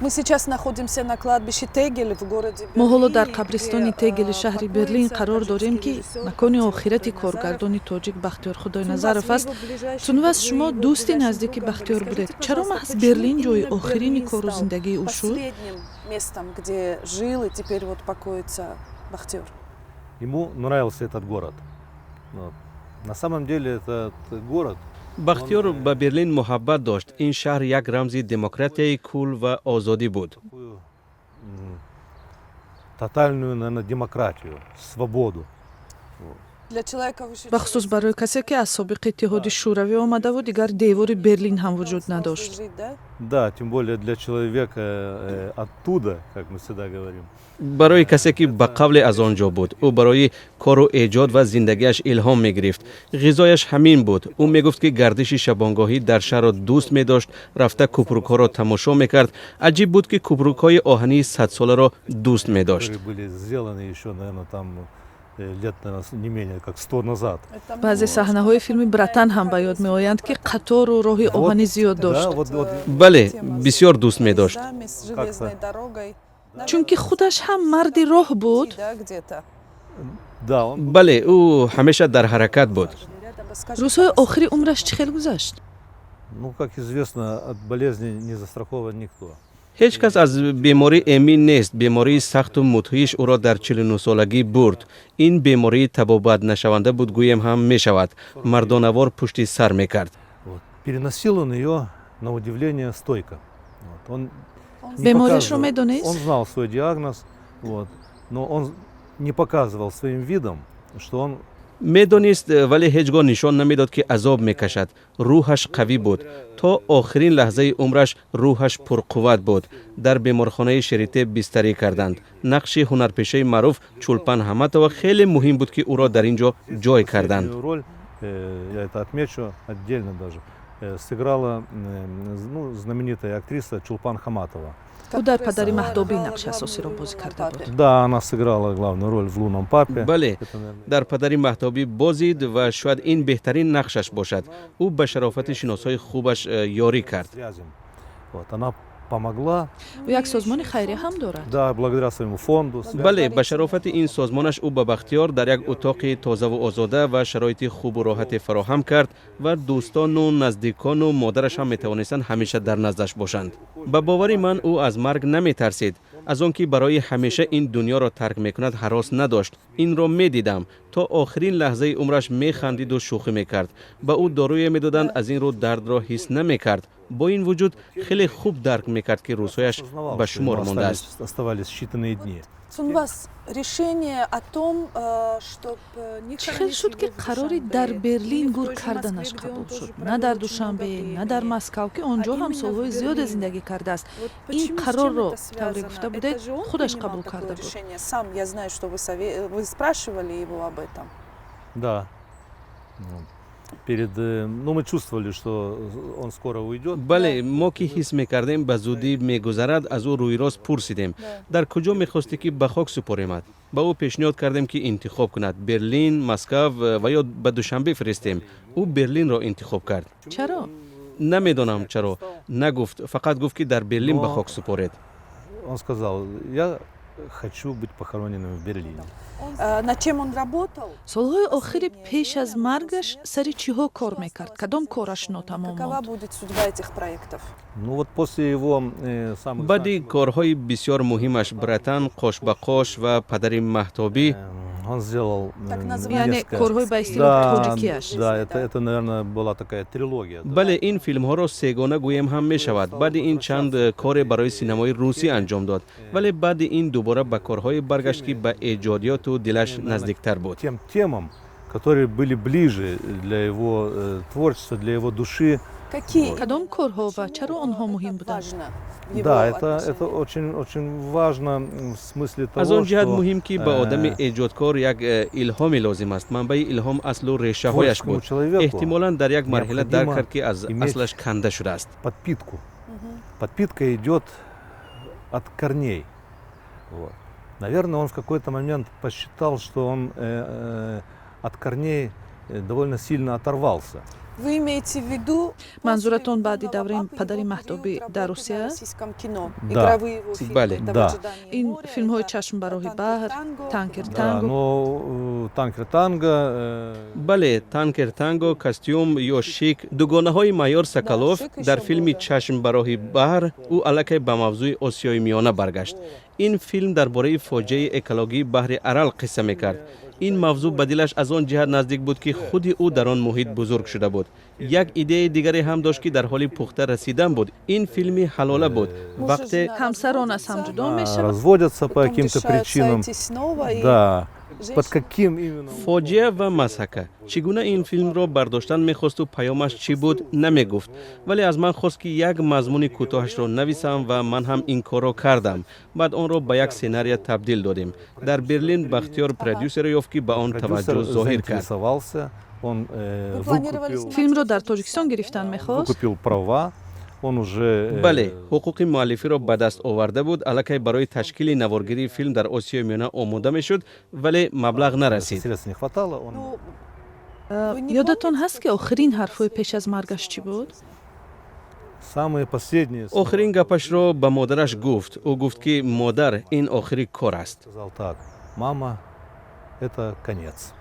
мо ҳоло дар қабристони Тегели шаҳри Берлин қарор дорем, ки макони охирати коргардони тоҷик Бахтиёр Худойназаров аст. Чунваз шумо дӯсти наздики Бахтиёр будед. Чаро маҳз Берлин ҷои охирини кору зиндагии ӯ шуд? Ему нравился этот город. На самом деле этот город бахтиёр ба Берлин муҳаббат дошт. Ин шаҳр як рамзи демократияи кул ва озодӣ буд. Тотальную, наверное, демократию, свободу. бахусус барои касе ки аз собиқи иттиҳоди шӯравӣ омадаву дигар девори Берлин ҳам вуҷуд надошт. Да, тем более для человека оттуда, как мы всегда говорим. барои касе ки ба қавле аз он ҷо буд, ӯ барои кору эҷод ва зиндагиаш илҳом мегирифт. ғизояш ҳамин буд. ӯ мегуфт ки гардиши шабонгоҳӣ дар шаҳрро дӯст медошт, рафта купрукҳоро тамошо мекард. аҷиб буд ки купрукҳои оҳании садсоларо дӯст медошт. Лет, наверное, не менее как 100 назад. баъзе саҳнаҳои филми Братан ҳам ба ёд меоянд, ки қатору роҳи оҳанӣ зиёд дошт. бале, бисёр дӯст медошт. чунки худаш ҳам марди роҳ буд. бале, ӯ ҳамеша дар ҳаракат буд. рӯзҳои охири умраш чӣ хел гузашт? Ну, как известно, от болезни не застрахован никто. ҳеҷ кас аз беморӣ эмин нест. бемории сахту мудҳиш ӯро дар 49-солагӣ бурд. ин бемории табобатнашаванда буд, гӯем ҳам мешавад. мардонавор пушти сар мекард. Переносил он её, на удивление, стойко. бемориашро медонист? Он знал свой диагноз, но он не показывал своим видом, что он медонист, вале ҳеҷ гоҳ нишон намедод ки азоб мекашад. рӯҳаш қавӣ буд. то охирин лаҳзаи умраш рӯҳаш пурқувват буд. дар беморхонаи Шерите бистарӣ карданд. нақши ҳунарпешаи маъруф Чулпан Хаматова хеле муҳим буд ки ӯро дар ин ҷо ҷой карданд. Я это отмечу отдельно даже. Сыграла знаменитая актриса Чулпан Хаматова. ӯ дар падари Маҳдобӣ нақши асосиро бозӣ карда буд. Да, она сыграла главную роль в «Лунном папе». бале, дар падари Маҳдобӣ бозид ва шояд ин беҳтарин нақшаш бошад. ӯ ба шарофати шиносҳои хубаш ёрӣ кард. Она помогла. ӯ як созмони хайрия ҳам дорад. Да, благодаря своему фонду. бале, ба шарофати ин созмонаш ӯ ба Бахтиёр дар як утоқи тозаву озода ва шароити хубу роҳате фароҳам кард ва дӯстону наздикону модараш ҳам метавонистанд ҳамеша дар наздаш бошанд. ба бовари ман ӯ аз марг наметарсид. аз он ки барои ҳамеша ин дуньёро тарк мекунад ҳарос надошт. инро медидам. то охирин лаҳзаи умраш механдиду шӯхӣ мекард. ба ӯ доруе медоданд, аз ин рӯ дардро ҳис намекард. бо ин вуҷуд хеле хуб дарк мекард ки рӯзҳояш ба шумор мондааст. чӣ хел шуд ки қарори дар Берлин гур карданаш қабул шуд? на дар Душанбе, на дар Москав, ки он ҷо ҳам солҳои зиёде зиндагӣ кардааст. ин қарорро тавре гуфта будед, худаш қабул карда буд. Да. Мы чувствовали, что он скоро уйдет. бале, мо ки ҳис мекардем ба зудӣ мегузарад, аз ӯ рӯйрост пурсидем. дар куҷо мехостӣ ки ба хок супоремад? ба ӯ пешниҳод кардем ки интихоб кунад. Берлин, Москав ва ё ба Душанбе фиристем. ӯ Берлинро интихоб кард. чаро? намедонам чаро. нагуфт, фақат гуфт ки дар Берлин ба хок супоред. Он сказал: я хочу быть похороненным в Берлине. солҳои охири пеш аз маргаш сари чиҳо кор мекард? кадом кораш нотамом монд? Ну вот после его самых баъди корҳои бисёр муҳимаш, Братан, Қош ба Қош ва падари Маҳтобӣ, он сделал яъне корҳои ба истилоҳ тоҷикиаш. Да, это, наверное, была такая трилогия. бале, ин филмҳоро сегона гӯем ҳам мешавад. баъди ин чанд коре барои синамои русӣ анҷом дод, вале баъди ин дубора ба корҳое баргашт ки ба эҷодиёту дилаш наздиктар буд. Тем темам, которые были ближе для его творчества, для его души. кадом корҳо ва чаро онҳо муҳим буданд? Да, это очень важно в смысле того, аз он ҷиҳат что муҳим ки ба одами эҷодкор як илҳоми лозим аст. манбаи илҳом аслу решаҳояш буд. эҳтимолан дар як марҳила дарк кард ки аз аслаш канда шудааст. Подпитка идет от корней. Наверное, он в какой-то момент посчитал, что он от корней довольно сильно оторвался. Вы имеете в виду манзуратон баъди давраи падари маҳтобӣ дар Русия аст? российском кино? Да. Игровые его фильмы. Бале. Это в Да. ожидании ин моря, филмҳои это чашм бароҳи баҳр, танкер Да, танго. но танкер танго, бале, танкер танго, костюм ё шик дугонаҳои майёр Соколов шик дар ишо филми буда. чашм бароҳи баҳр ӯ аллакай ба мавзӯи осиёи миёна баргашт. ин филм дар бораи фоҷиаи экологии баҳри арал қисса мекард. ин мавзӯъ ба дилаш аз он ҷиҳат наздик буд ки худи ӯ дар он муҳит бузург шуда буд. як идеяи дигаре ҳам дошт ки дар ҳоли пухта расидан буд. ин филми ҳалола буд. вақте ҳамсарон аз ҳам ҷудо да, мешаванд. разводятся по Потом каким-то решают причинам. сойтись снова, и Да. Под женщина- каким именно? фоҷиа ва масҳака чӣ гуна ин филмро бардоштан мехосту паёмаш чӣ буд намегуфт, вале аз ман хост ки як мазмуни кӯтоҳашро нависам ва ман ҳам ин корро кардам. баъд онро ба як сценария табдил додем. дар Берлин Бахтиёр продюсере ёфт ки ба он Продюсер таваҷҷӯҳ зоҳир кард. заинтересовался, он Вы планировали выкупил, снимать филмро его дар в тоҷикистон гирифтан мехост. выкупил права, он уже... бале, ҳуқуқи муаллифиро ба даст оварда буд, аллакай барои ташкили наворгирии филм дар Осиёи Миёна омода мешуд, вале маблағ нарасид. Средств не хватало, он... Ну, ёдатон ҳаст ки охирин ҳарфҳои пеш аз маргаш чӣ буд? Самые последние слова. охирин гапашро ба модараш гуфт. ӯ гуфт ки модар, ин охири кор аст. Сказал так: мама, это конец.